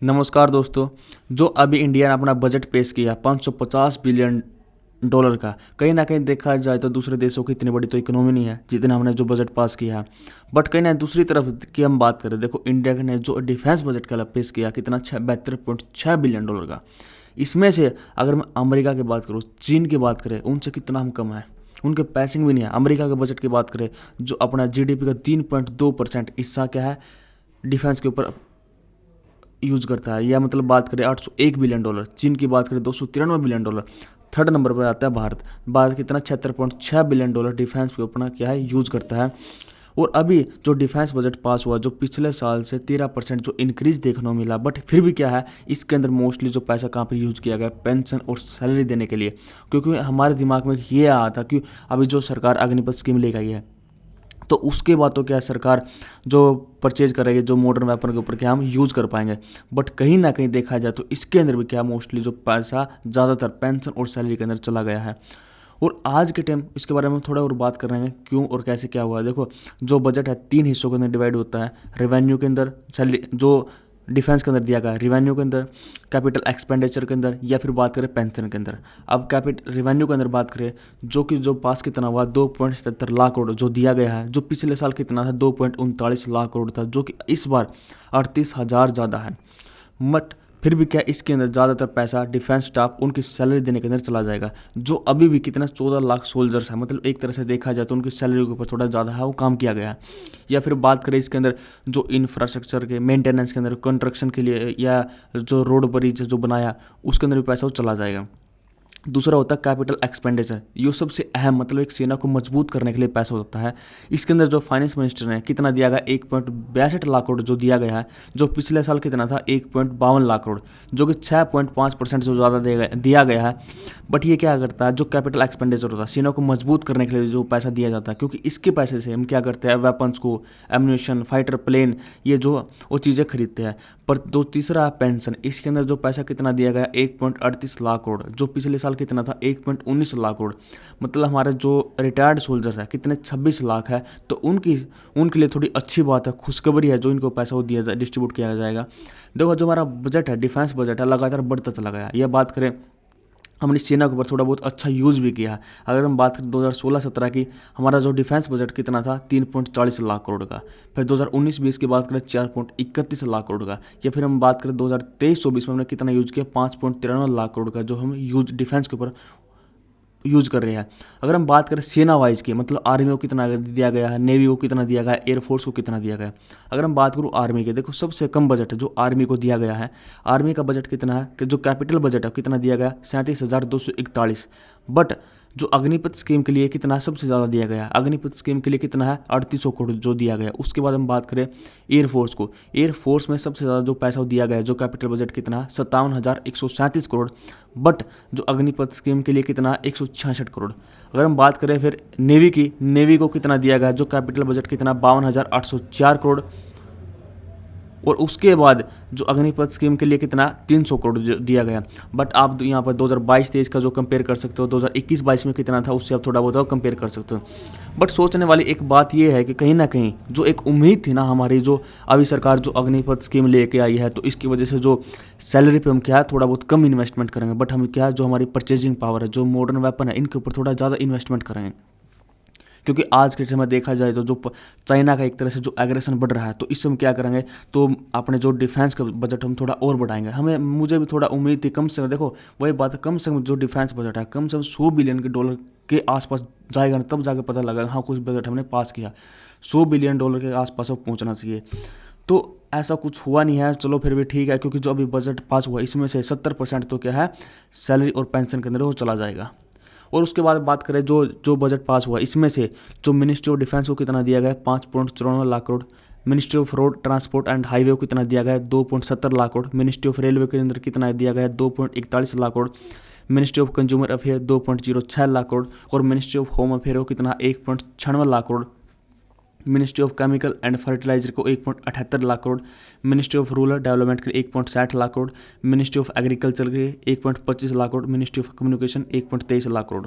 नमस्कार दोस्तों। जो अभी इंडिया ने अपना बजट पेश किया 550 बिलियन डॉलर का, कहीं ना कहीं देखा जाए तो दूसरे देशों की इतनी बड़ी तो इकोनॉमी नहीं है जितना हमने जो बजट पास किया है। बट कहीं ना दूसरी तरफ की हम बात करें, देखो इंडिया ने जो डिफेंस बजट का पेश किया कितना 72.6 बिलियन डॉलर का। इसमें से अगर मैं अमेरिका की बात करूँ, चीन की बात करें, उनसे कितना हम कम है, उनके पैसिंग भी नहीं है। अमेरिका के बजट की बात करें जो अपना जीडीपी का 3.2% हिस्सा क्या है डिफेंस के ऊपर यूज करता है, या मतलब बात करें 801 बिलियन डॉलर। चीन की बात करें 293 बिलियन डॉलर। थर्ड नंबर पर आता है भारत। भारत कितना 76.6 बिलियन डॉलर डिफेंस पे अपना क्या है यूज करता है। और अभी जो डिफेंस बजट पास हुआ, जो पिछले साल से 13% जो इंक्रीज देखने को मिला, बट फिर भी क्या है इसके अंदर मोस्टली जो पैसा कहाँ पे यूज किया गया, पेंशन और सैलरी देने के लिए। क्योंकि हमारे दिमाग में ये आया था कि अभी जो सरकार अग्निपथ स्कीम लेकर आई है, तो उसके बाद तो क्या सरकार जो परचेज कर रही है जो मॉडर्न वेपन के ऊपर क्या हम यूज़ कर पाएंगे। बट कहीं ना कहीं देखा जाए तो इसके अंदर भी क्या मोस्टली जो पैसा ज़्यादातर पेंशन और सैलरी के अंदर चला गया है। और आज के टाइम इसके बारे में थोड़ा और बात कर रहे हैं क्यों और कैसे क्या हुआ है। देखो जो बजट है 3 हिस्सों के अंदर डिवाइड होता है। रेवेन्यू के अंदर, सैलरी जो डिफेंस के अंदर दिया गया है, रेवेन्यू के अंदर, कैपिटल एक्सपेंडिचर के अंदर, या फिर बात करें पेंशन के अंदर। अब कैपिटल रेवेन्यू के अंदर बात करें जो पास कितना हुआ 2.77 लाख करोड़ जो दिया गया है, जो पिछले साल कितना था 2.39 लाख करोड़ था, जो कि इस बार 38,000 ज़्यादा है। बट फिर भी क्या इसके अंदर ज़्यादातर पैसा डिफेंस स्टाफ उनकी सैलरी देने के अंदर चला जाएगा, जो अभी भी कितना 14 लाख सोल्जर्स है। मतलब एक तरह से देखा जाए तो उनकी सैलरी के ऊपर थोड़ा ज़्यादा है वो काम किया गया है। या फिर बात करें इसके अंदर जो इंफ्रास्ट्रक्चर के मेंटेनेंस के अंदर, कंस्ट्रक्शन के लिए, या जो रोड ब्रिज जो बनाया उसके अंदर भी पैसा वो चला जाएगा। दूसरा होता है कैपिटल एक्सपेंडिचर। ये सबसे अहम, मतलब एक सेना को मजबूत करने के लिए पैसा होता है। इसके अंदर जो फाइनेंस मिनिस्टर ने कितना दिया गया 1.62 लाख करोड़ जो दिया गया है, जो पिछले साल कितना था 1.52 लाख करोड़, जो कि 6.5% से ज़्यादा दिया गया है। बट ये क्या करता है, जो कैपिटल एक्सपेंडिचर होता है सेना को मजबूत करने के लिए जो पैसा दिया जाता है, क्योंकि इसके पैसे से हम क्या करते हैं वेपन्स को, एम्यूनेशन, फाइटर प्लेन, ये जो वो चीज़ें खरीदते हैं। पर जो तीसरा है पेंशन, इसके अंदर जो पैसा कितना दिया गया 1.38 लाख करोड़, जो पिछले साल कितना था 1.19 लाख करोड़। मतलब हमारे जो रिटायर्ड सोल्जर्स है कितने 26 लाख है। तो उनके लिए थोड़ी अच्छी बात है, खुशखबरी है, जो इनको पैसा वो दिया जाए, डिस्ट्रीब्यूट किया जाएगा। देखो जो हमारा बजट है, डिफेंस बजट है, लगातार बढ़ता चला गया। यह बात करें हमने सेना के ऊपर थोड़ा बहुत अच्छा यूज़ भी किया है। अगर हम बात करें 2016-17 की, हमारा जो डिफेंस बजट कितना था 3.40 लाख करोड़ का। फिर 2019-20 की बात करें 4.31 लाख करोड़ का। या फिर हम बात करें 2023-24 में हमने कितना यूज़ किया 5.93 लाख करोड़ का, जो हम यूज डिफेंस के ऊपर यूज कर रहे हैं। अगर हम बात करें सेना वाइज की, मतलब आर्मी को कितना दिया गया है, नेवी को कितना दिया गया है, एयरफोर्स को कितना दिया गया है। अगर हम बात करूँ आर्मी के, देखो सबसे कम बजट है जो आर्मी को दिया गया है। आर्मी का बजट कितना है कि जो कैपिटल बजट है कितना दिया गया 37,241। बट जो अग्निपथ स्कीम के लिए कितना सबसे ज़्यादा दिया गया है, अग्निपथ स्कीम के लिए कितना है 3800 करोड़ जो दिया गया। उसके बाद हम बात करें एयरफोर्स को, एयरफोर्स में सबसे ज़्यादा जो पैसा दिया गया है, जो कैपिटल बजट कितना है 57,137 करोड़। बट जो अग्निपथ स्कीम के लिए कितना है 166 करोड़। अगर हम बात करें फिर नेवी की, नेवी को कितना दिया गया, जो कैपिटल बजट कितना 52,804 करोड़। और उसके बाद जो अग्निपथ स्कीम के लिए कितना 300 करोड़ दिया गया। बट आप यहाँ पर 2022-23 का जो कंपेयर कर सकते हो, 2021-22 में कितना था उससे आप थोड़ा बहुत कंपेयर कर सकते हो। बट सोचने वाली एक बात ये है कि कहीं ना कहीं जो एक उम्मीद थी ना हमारी, जो अभी सरकार जो अग्निपथ स्कीम लेके आई है, तो इसकी वजह से जो सैलरी पे हम क्या है थोड़ा बहुत कम इन्वेस्टमेंट करेंगे। बट हम क्या जो हमारी परचेजिंग पावर है, जो मॉडर्न वेपन है, इनके ऊपर थोड़ा ज़्यादा इन्वेस्टमेंट करेंगे। क्योंकि आज के समय देखा जाए तो जो चाइना का एक तरह से जो एग्रेशन बढ़ रहा है, तो इस समय क्या करेंगे, तो अपने जो डिफेंस का बजट हम थोड़ा और बढ़ाएंगे। मुझे भी थोड़ा उम्मीद थी, कम से कम देखो वही बात है, कम से कम जो डिफेंस बजट है कम से कम 100 बिलियन के डॉलर के आसपास जाएगा ना, तब जाके पता लगेगा हाँ कुछ बजट हमने पास किया। 100 बिलियन डॉलर के आसपास अब पहुँचना चाहिए। तो ऐसा कुछ हुआ नहीं है, चलो फिर भी ठीक है, क्योंकि जो अभी बजट पास हुआ इसमें से 70% तो क्या है सैलरी और पेंशन के अंदर वो चला जाएगा। और उसके बाद बात करें जो बजट पास हुआ इसमें से जो मिनिस्ट्री ऑफ डिफेंस को कितना दिया गया 5.94 lakh crore. Ministry of road transport and highway को कितना दिया गया 2.70 lakh crore. Ministry of railway के अंदर कितना दिया गया 2.41 lakh crore. Ministry of consumer affair 2.06 lakh crore. और मिनिस्ट्री ऑफ होम अफेयर को कितना 1.96 lakh crore. Ministry of chemical and fertilizer को 1.78 lakh crore. Ministry of rural development के लिए 1.60 lakh crore. Ministry of agriculture के लिए 1.25 lakh crore. Ministry of communication 1.23 lakh crore.